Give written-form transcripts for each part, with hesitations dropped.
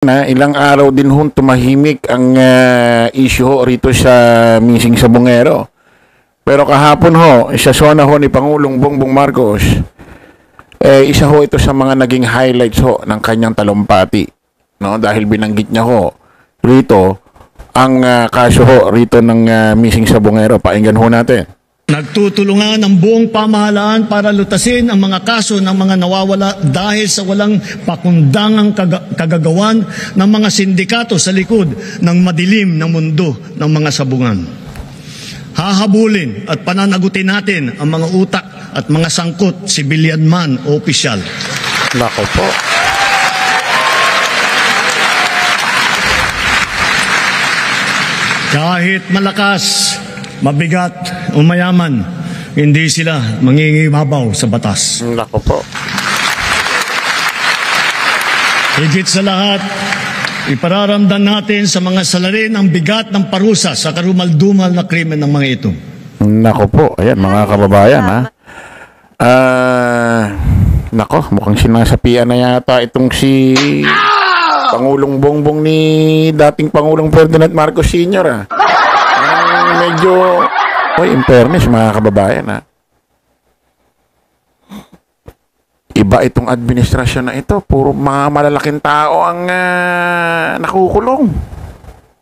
na ilang araw din hong tumahimik ang issue ho rito sa missing sa Bungero. Pero kahapon ho, sa zona ho ni Pangulong Bongbong Marcos, isa ho ito sa mga naging highlights ho ng kanyang talumpati. No? Dahil binanggit niya ho rito ang kaso ho rito ng missing sa Bungero. Pakinggan ho natin. Nagtutulungan ang buong pamahalaan para lutasin ang mga kaso ng mga nawawala dahil sa walang pakundangang kagagawan ng mga sindikato sa likod ng madilim na mundo ng mga sabungan. Hahabulin at pananagutin natin ang mga utak at mga sangkot, civilian man o opisyal. Nako po. Kahit malakas, mabigat o mayaman, hindi sila mangingibabaw sa batas. Nako po. Higit sa lahat, ipararamdam natin sa mga salarin ang bigat ng parusa sa karumal-dumal na krimen ng mga ito. Nako po. Ayan, mga kababayan, ha? Nako, mukhang sinasapian na yata itong si Pangulong Bongbong ni dating Pangulong Ferdinand Marcos Sr. Medyo, in fairness, mga kababayan, ha? Iba itong administrasyon na ito. Puro mga malalaking tao ang nakukulong.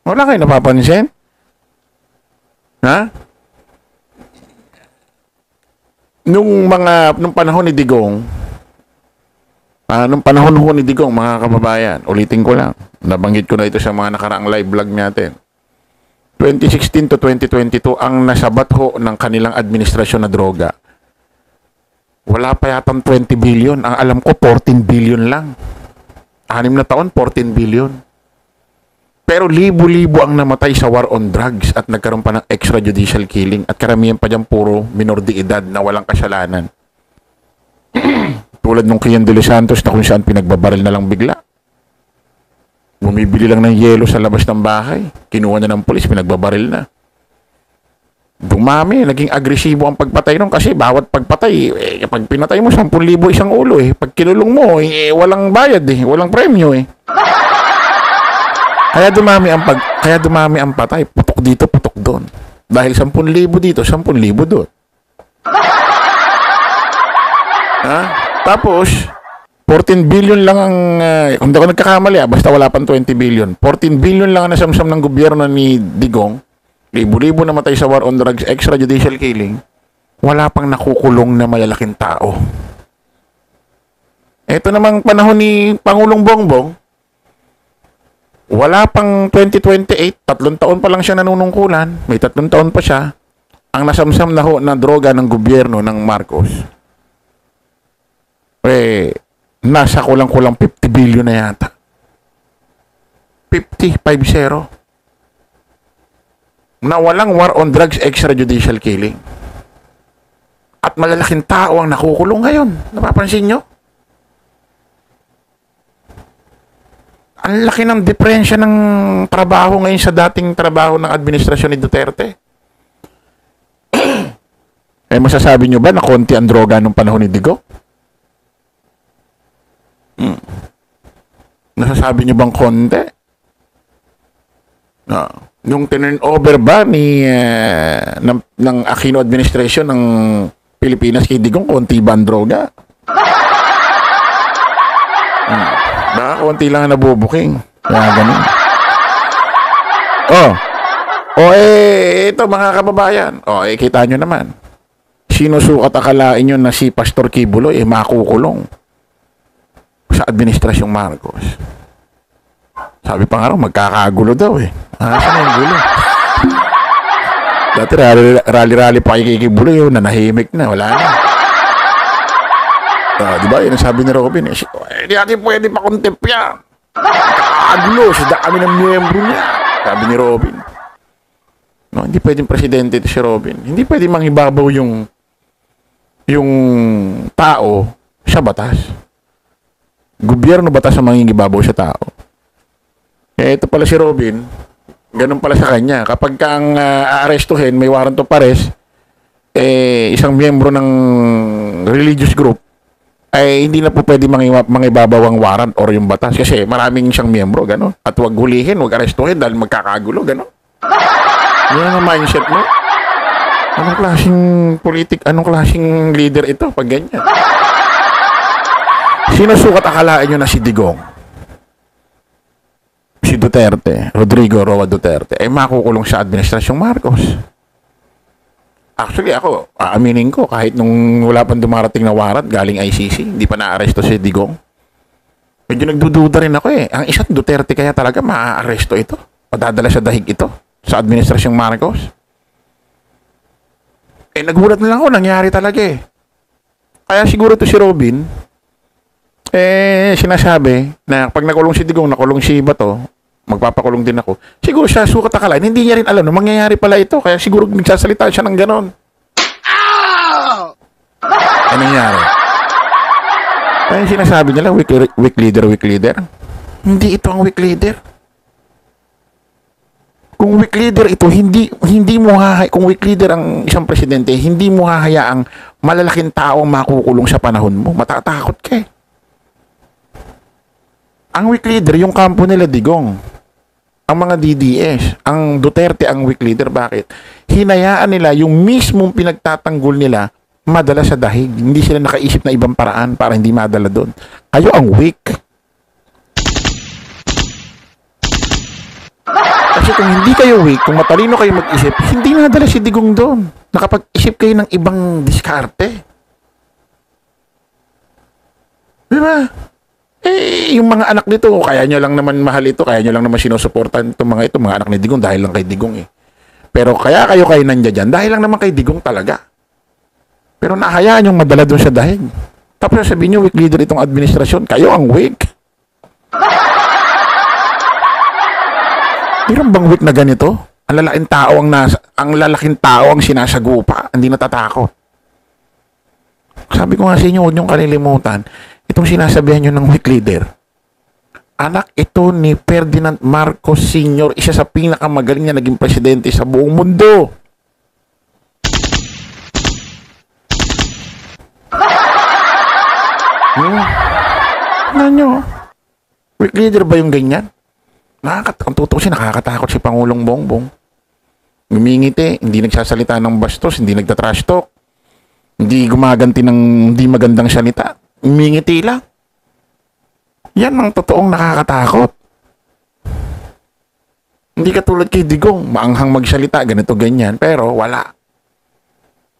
Wala kayo napapansin? Ha? Nung panahon ni Digong, mga kababayan, ulitin ko lang, nabanggit ko na ito sa mga nakaraang live vlog natin. 2016 to 2022 ang nasabat ho ng kanilang administrasyon na droga. Wala pa yatang 20 billion. Ang alam ko, 14 billion lang. 6 na taon, 14 billion. Pero libo-libo ang namatay sa war on drugs at nagkaroon pa ng extrajudicial killing at karamihan pa dyan puro minor de edad na walang kasalanan. Tulad nung Kian de los Santos na kung saan pinagbabaril na lang bigla. Bumibili lang ng yelo sa labas ng bahay. Kinuha na ng polis, pinagbabaril na. Dumami, naging agresibo ang pagpatay nun kasi bawat pagpatay, pag pinatay mo 10,000 isang ulo Pag kinulong mo, walang bayad walang premyo Kaya dumami ang patay, putok dito, putok doon. Dahil 10,000 dito, 10,000 doon. Ha? Tapos 14 billion lang ang, kung di ako nagkakamali, basta wala pang 20 billion. 14 billion lang ang nasamsam ng gobyerno ni Digong. Libo-libo na matay sa war on drugs, extrajudicial killing. Wala pang nakukulong na malalaking tao. Ito namang panahon ni Pangulong Bongbong, wala pang 2028, 3 taon pa lang siya nanunungkulan, may 3 taon pa siya, ang nasamsam na ho na droga ng gobyerno ng Marcos. Nasa kulang-kulang 50 billion na yata. 50 na walang war on drugs, extrajudicial killing. At malalaking tao ang nakukulong ngayon. Napapansin nyo? Ang laki ng diferensya ng trabaho ngayon sa dating trabaho ng administrasyon ni Duterte. Masasabi nyo ba na konti ang droga nung panahon ni Digo? Nasasabi nyo bang konti? Nung turnover ba ng Aquino administration ng Pilipinas kay Digong, konti ba ang droga? Baka konti lang ang nabubuking. Kaya ganun. Ito mga kababayan. Kita nyo naman. Sinusukat akalain nyo na si Pastor Kibuloy makukulong sa administrasyong Marcos. Sabi pa nga raw, magkakagulo daw Saan yung gulo? Dati rally-rally pa kay Kibuloy nanahimik na, wala na. Diba? Yun ang sabi ni Robin. Hindi natin pwede pakuntip yan. Magkakagulo, sa dami ng miyembro niya. Sabi ni Robin. No, hindi pwedeng presidente ito si Robin. Hindi pwedeng manghibabaw yung tao sa batas. Gobyerno batas ang manghibabaw sa tao. Ito pala si Robin, ganun pala sa kanya. Kapag kang aarestuhin, may warrant of arrest, isang miyembro ng religious group, ay hindi na po pwede mangibabaw ang warrant or yung batas kasi maraming siyang miyembro, gano'n. At huwag hulihin, huwag arestuhin dahil magkakagulo, gano'n. Yan ang mindset mo. Anong klaseng anong klaseng leader ito pag ganyan? Sinusukat akalaan nyo na si Digong, si Duterte, Rodrigo Roa Duterte, ay makukulong sa Administrasyong Marcos. Actually, ako, aaminin ko, kahit nung wala pang dumarating na warrant galing ICC, hindi pa na-aresto si Digong. Medyo nagdududa rin ako eh. Ang isang Duterte kaya talaga maa-aresto ito? Padadala sa dahig ito? Sa Administrasyong Marcos? Eh, nagulat na lang ako, nangyari talaga eh. Kaya siguro to si Robin, sinasabi na pag nakulong si Digong, nakulong si Bato, magpapakulong din ako. Siguro siya sukat akalain, hindi niya rin alam na mangyayari pala ito. Kaya siguro nagsasalita siya ng ganon. Ano nangyari? Kaya sinasabi nila, weak leader. Hindi ito ang weak leader. Kung weak leader ito, hindi mo kung weak leader ang isang presidente, hindi mo hahayaang malalaking tao ang makukulong sa panahon mo. Matatakot ka eh. Ang weak leader, yung kampo nila Digong. Ang mga DDS, ang Duterte ang weak leader. Bakit? Hinayaan nila yung mismong pinagtatanggol nila madala sa dahig. Hindi sila nakaisip na ibang paraan para hindi madala doon. Kayo ang weak. Kasi kung hindi kayo weak, kung matalino kayo mag-isip, hindi nadala si Digong doon. Nakapag-isip kayo ng ibang diskarte. Diba? Eh, yung mga anak nito, kaya nyo lang naman mahal ito, kaya nyo lang naman sinusuportan itong mga anak ni Digong dahil lang kay Digong eh. Pero kaya kayo nandiyan dyan, dahil lang naman kay Digong talaga. Pero nahayaan yung madala doon sa dahig. Tapos sabihin nyo, weak leader itong administrasyon, kayo ang weak. Meron bang weak na ganito? Ang lalaking tao ang sinasagupa, hindi natatakot. Sabi ko nga sa inyo, huwag niyong kalilimutan, itong sinasabihan nyo ng weak leader, anak ito ni Ferdinand Marcos Sr., isa sa pinakamagaling na naging presidente sa buong mundo. Ano nyo? Weak leader ba yung ganyan? Ang tutusin, nakakatakot si Pangulong Bongbong. Ngumingiti, hindi nagsasalita ng bastos, hindi nagtatrash talk, hindi gumaganti ng hindi magandang salita. Ngumingiti lang. Yan ang totoong nakakatakot. Hindi katulad kay Digong, maanghang magsalita, ganito, ganyan, pero wala.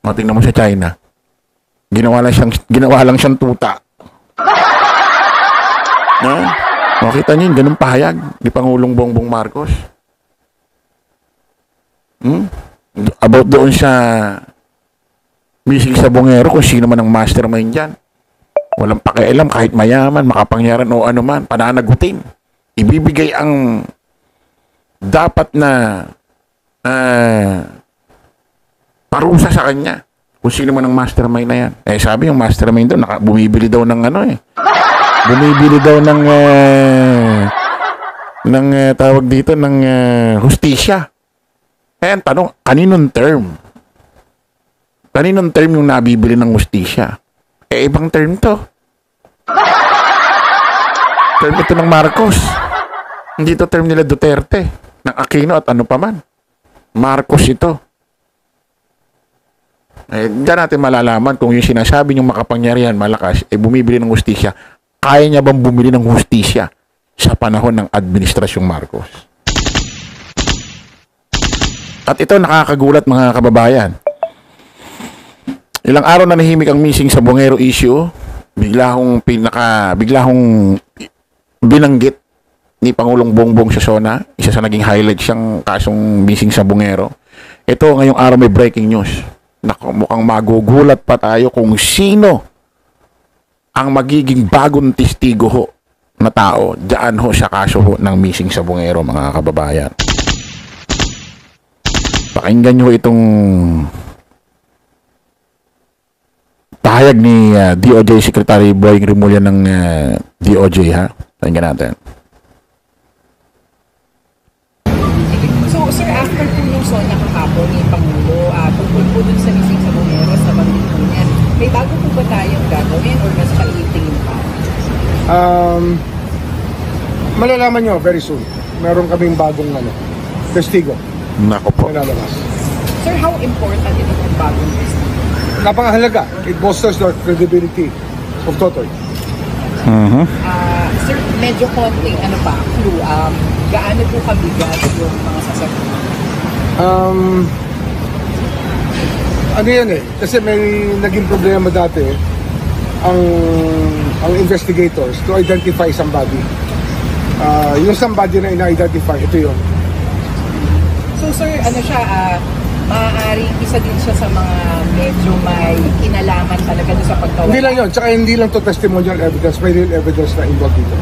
O, tingnan mo sa China. Ginawa lang siyang tuta. Makita niyo yung ganun pahayag ni Pangulong Bongbong Marcos. About doon sa missing sa Bungero, kung sino man ang mastermind dyan. Walang pakialam, kahit mayaman, makapangyarihan o ano man, pananagutin. Ibibigay ang dapat na parusa sa kanya. Kung sino man ang mastermind na yan. Eh sabi yung mastermind doon, bumibili daw ng bumibili daw ng tawag dito ng hustisya. Eh ang tanong, kaninong term? Kaninong term yung nabibili ng hustisya? Eh ibang term to. Term ito ng Marcos. Hindi to term nila Duterte, ng Aquino at ano pa man. Marcos ito. Eh, diyan natin malalaman kung yung sinasabi niyong makapangyarihan, malakas, eh bumibili ng hustisya. Kaya niya bang bumili ng hustisya sa panahon ng Administrasyong Marcos? At ito nakakagulat mga kababayan. Ilang araw na nahimik ang missing sa Bungero issue, bigla hong binanggit ni Pangulong Bongbong Sosona, isa sa naging highlight siyang kasong missing sa Bungero. Ito ngayong araw may breaking news. Naku, mukhang magugulat pa tayo kung sino ang magiging bagong testigo ho na tao dyan ho sa kaso ho ng missing sa Bungero, mga kababayan. Pakinggan nyo itong pahayag ni DOJ Secretary Boying Rimulya ng DOJ, ha? Pakinggan natin. So, sir, after po yung SONA kahapon ni Pangulo, tungkol po dun sa missing sa Bungero, sa banggit po niya, May bago po ba tayong gagawin or mas maitingin pa? Malalaman nyo very soon. Meron kaming bagong testigo Nako po. na lalabas. Sir, how important itong bagong test? Napakahalaga. It bolsters the credibility of Totoy. Sir, medyo konting clue. Gaano po kabigat yung mga sasagot? Ano yan eh? Kasi may naging problema dati ang investigators to identify somebody. Yung somebody na ina-identify, ito yun. So sir, maaaring isa din siya sa mga medyo may kinalaman talaga doon sa pagkawala. Hindi lang yun. Tsaka hindi lang to testimonial evidence. May real evidence na involved dito.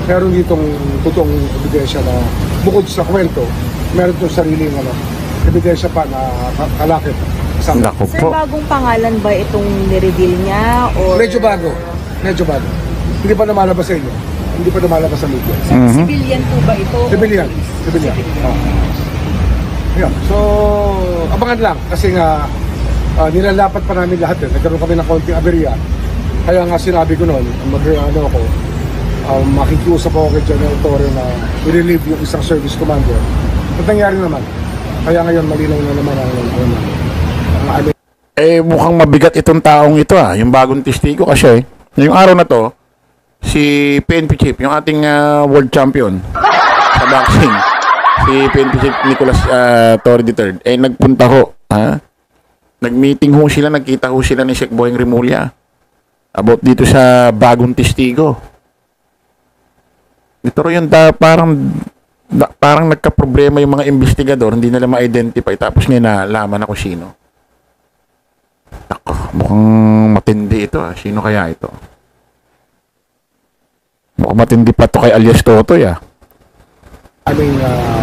Meron ditong totoong ebidensya na bukod sa kwento, meron itong sariling ebidensya pa na kalakip. Nako Sir, po. bagong pangalan ba itong nireveal niya? Or... Medyo bago. Medyo bago. Hindi pa namalabas sa inyo. Hindi pa namalabas sa media. So, civilian po ba ito? Civilian. Civilian. Yeah. So, abangan lang. Kasi nga, nilalapat pa namin lahat eh. Nagkaroon kami ng konting aberya. Kaya nga sinabi ko noon, makikiusap ako kay General Torre na i-relieve yung isang service commander. At nangyari naman. Kaya ngayon malinaw na naman ang Mukhang mabigat itong taong ito yung bagong testigo kasi yung araw na to, si PNP Chief, yung ating world champion sa boxing, si PNP Chief Nicolas Torre III, nagpunta ho, nag-meeting ho sila, nagkita ho sila ni Sec Boyeng Rimulya about dito sa bagong testigo. Ito rin parang nagka-problema yung mga investigador, hindi nila ma-identify, tapos ngayon nalaman ako sino. Ako, mukhang matindi ito. Sino kaya ito? Mukhang matindi pa ito kay alias Totoy aming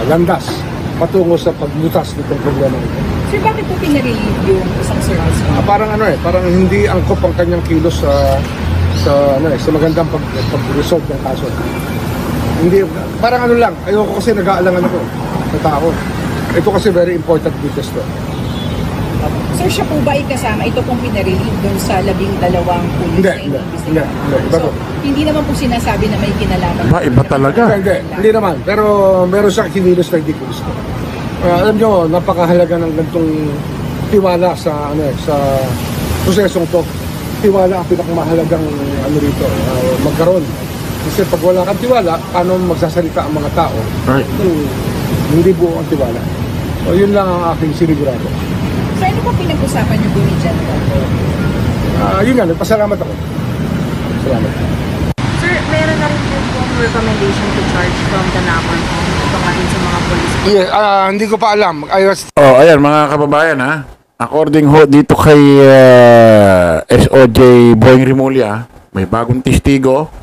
landas patungo sa paglutas nitong problema ito. Sir, bakit po pinarelieve yung isang service commander? Parang hindi angkop ang kanyang kilos sa magandang pag-resolve ng kaso. Hindi, parang lang, ayoko kasi nag-aalangan ako sa tao. Ito kasi very important witness to. Sir, siya po ba ay kasama? Ito pong pinarelieve doon sa 12 pulis na Hindi. Iba So, to. hindi naman po sinasabi na may kinalaman. Iba talaga. Hindi naman. Pero meron siyang kinilos na hindi gusto. Alam nyo, napakahalaga ng gantong tiwala sa prosesong to. Tiwala ang pinakamahalagang rito, magkaroon. Kasi pag wala kang tiwala, paano magsasalita ang mga tao? Right. Hindi buo ang tiwala. So, yun lang ang aking sinigurado. So, ano po pinag-usapan niyo po ni General? Yun nga, nagpasalamat ako. Salamat. Sir, meron na rin po pong recommendation to charge from the NAPOL ito nga din sa mga police. Yeah, hindi ko pa alam. Ayan mga kababayan according ho dito kay SOJ Boyeng Rimulya, may bagong testigo.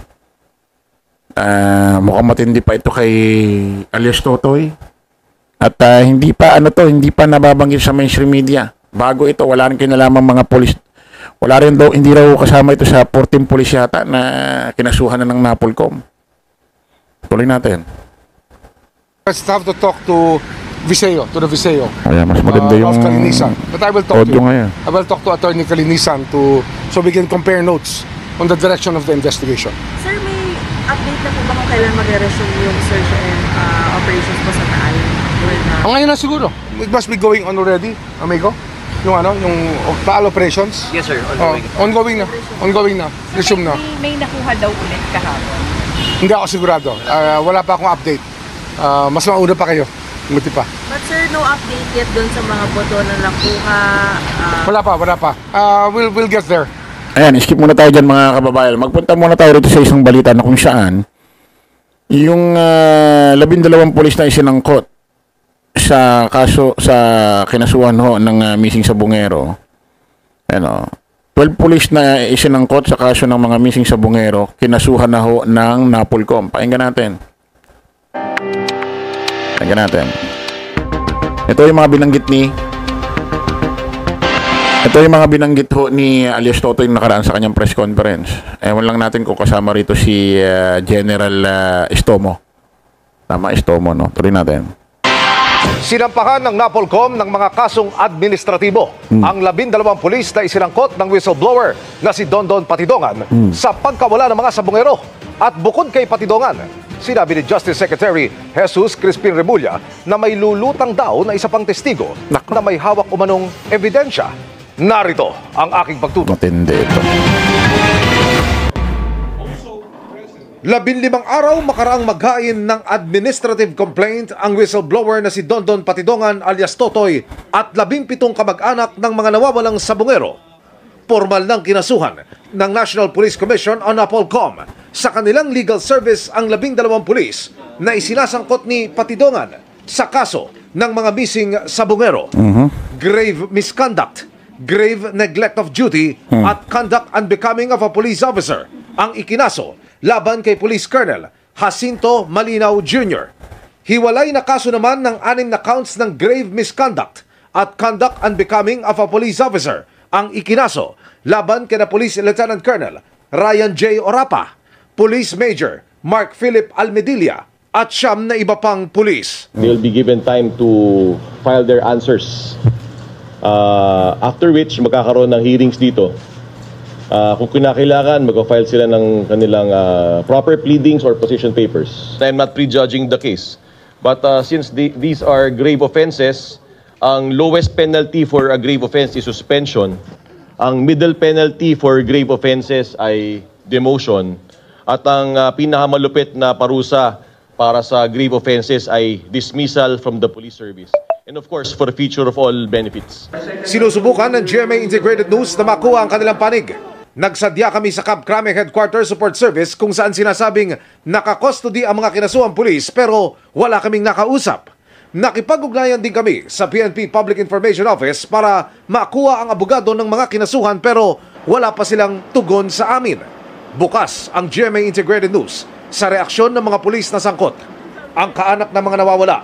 Mukhang matindi pa ito kay alias Totoy. At hindi pa nababanggit sa mainstream media. Bago ito, wala rin kinalaman mga polis. Wala rin daw, hindi raw kasama ito sa 14 polis yata na kinasuhan na ng NAPOLCOM. Tuloy natin. Let's have to talk to the Viseo. Kaya mas maganda yung Of Kalinisan. But I will talk audio ngayon. I will talk to Attorney Kalinisan so we can compare notes on the direction of the investigation. Sir, may update na po ba kung kailan mag-resume yung search and operations po sa Taal? Ngayon na siguro. It must be going on already, amigo. Yung Taal operations. Yes, sir. Ongoing na. Resume na. May nakuha daw ulit kahapon. Hindi ako sigurado. Wala pa akong update. Mas mauna pa kayo. Buti pa. But sir, no update yet dun sa mga boto na nakuha? Wala pa. We'll get there. Ayan, skip muna tayo dyan mga kababayan. Magpunta muna tayo rito sa isang balita na kung saan yung 12 pulis na isinangkot sa kaso sa kinasuhan ho ng missing sa Bungero. 12 pulis na isinangkot sa kaso ng mga missing sa Bungero, kinasuhan na ho ng NAPOLCOM. Pakinggan natin. Ito yung mga binanggit ho ni alias Totoy nakaraan sa kanyang press conference. Ewan lang natin kung kasama rito si General Estomo. Tama, Estomo, no? Tuloy natin. Sinampahan ng NAPOLCOM ng mga kasong administratibo ang 12 pulis na isinangkot ng whistleblower na si Dondon Patidongan sa pagkawala ng mga sabungero. At bukod kay Patidongan, sinabi ni Justice Secretary Jesus Crispin Remulla na may lulutang daw na isa pang testigo na may hawak umanong ebidensya. Narito ang aking pagtutok. Matindi ito. 15 araw makaraang maghain ng administrative complaint ang whistleblower na si Dondon Patidongan alias Totoy at 17 kamag-anak ng mga nawawalang sabungero. Formal ng kinasuhan ng National Police Commission o NAPOLCOM sa kanilang legal service ang 12 pulis na isinasangkot ni Patidongan sa kaso ng mga missing sabungero, grave misconduct, grave neglect of duty at conduct unbecoming of a police officer ang ikinaso laban kay Police Colonel Jacinto Malinaw Jr. Hiwalay na kaso naman ng 6 na counts ng grave misconduct at conduct unbecoming of a police officer ang ikinaso laban kay na Police Lieutenant Colonel Ryan J. Orapa, Police Major Mark Philip Almedilla at 9 na iba pang pulis. They'll be given time to file their answers. After which, magkakaroon ng hearings dito. Kung kinakailangan, mag-file sila ng kanilang proper pleadings or position papers. I'm not prejudging the case. But since these are grave offenses, ang lowest penalty for a grave offense is suspension. Ang middle penalty for grave offenses ay demotion. At ang pinakamalupit na parusa para sa grave offenses ay dismissal from the police service. And of course, for the future of all benefits. Sinusubukan ng GMA Integrated News na makuha ang kanilang panig. Nagsadya kami sa Camp Crame Headquarters Support Service kung saan sinasabing nakakustody ang mga kinasuhang pulis pero wala kaming nakausap. Nakipag-ugnayan din kami sa PNP Public Information Office para makuha ang abogado ng mga kinasuhan pero wala pa silang tugon sa amin. Bukas ang GMA Integrated News sa reaksyon ng mga pulis na sangkot. Ang kaanak ng mga nawawala,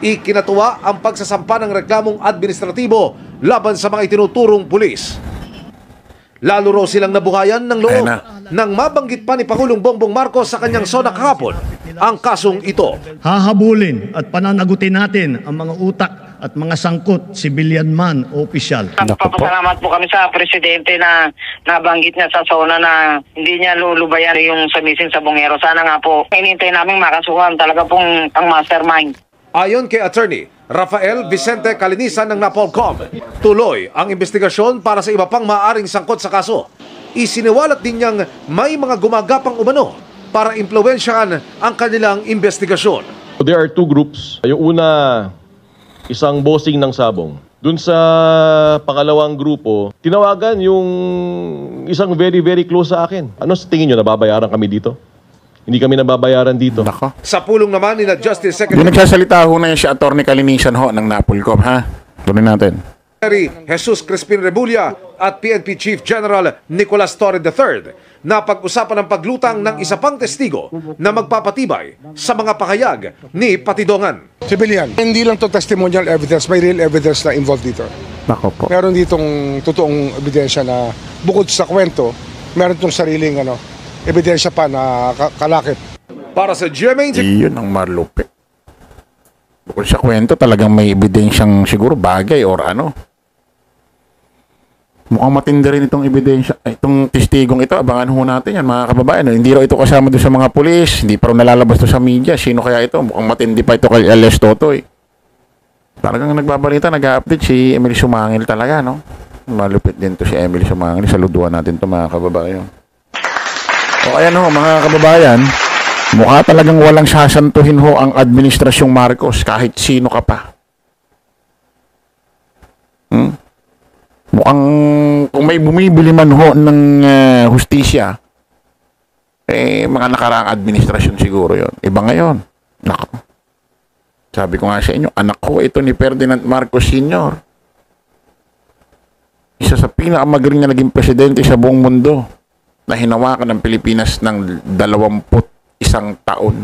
ikinatuwa ang pagsasampa ng reklamong administratibo laban sa mga itinuturong pulis. Lalo raw silang nabuhayan ng loob nang mabanggit pa ni Pangulong Bongbong Marcos sa kanyang SONA kahapon ang kasong ito. Hahabulin at pananagutin natin ang mga utak at mga sangkot, civilian man o opisyal. Papasalamat po kami sa Presidente na nabanggit niya sa SONA na hindi niya lulubayan yung sa missing sabungero. Sana nga po, hinintay namin makasuhan talaga pong ang mastermind. Ayon kay Attorney Rafael Vicente Calinisan ng NAPOLCOM, tuloy ang investigasyon para sa iba pang maaaring sangkot sa kaso. Isiniwalat din niyang may mga gumagapang umano para impluwensyahan ang kanilang investigasyon. There are two groups. Yung una, isang bossing ng sabong. Dun sa pangalawang grupo, tinawagan yung isang very, very close sa akin. Ano sa tingin nyo, nababayaran kami dito? Hindi kami nababayaran dito. Nako. Sa pulong naman ni na Justice Yung Secretary nagsasalita ho na yan si Atty. Kalinisan ho ng NAPOLCOM, ha? Tuloy natin. Jesus Crispin Remulla at PNP Chief General Nicolas Torre III na pag-usapan ng paglutang ng isa pang testigo na magpapatibay sa mga pahayag ni Patidongan. Civilian, hindi lang to testimonial evidence, may real evidence na involved dito. Nako po. Meron ditong totoong ebidensya na bukod sa kwento, meron itong sariling ebidensya pa na kalakip. Para sa GMA Iyon ang marlupit. Bukod sa kwento, talagang may ebidensyang siguro bagay or ano. Mukhang matindi rin itong ebidensya, itong testigong ito. Abangan ho natin yan, mga kababayan. Hindi raw ito kasama doon sa mga pulis, hindi pa raw nalalabas to sa media. Sino kaya ito? Mukhang matindi pa ito kay Elias Totoy. Talagang nagbabalita, nag-update si Emily Sumangil talaga, no? Malupit din to si Emily Sumangil. Saluduan natin to, mga kababayan. O ayan ho, mga kababayan, mukha talagang walang sasantuhin ho ang administrasyong Marcos kahit sino ka pa. Mukhang kung may bumibili man ho ng hustisya, mga nakaraang administrasyon siguro yon. Iba ngayon. Nako. Sabi ko nga sa inyo, anak ko ito ni Ferdinand Marcos Sr. Isa sa pinakamagaling na naging presidente sa buong mundo na hinawakan ng Pilipinas ng 21 taon.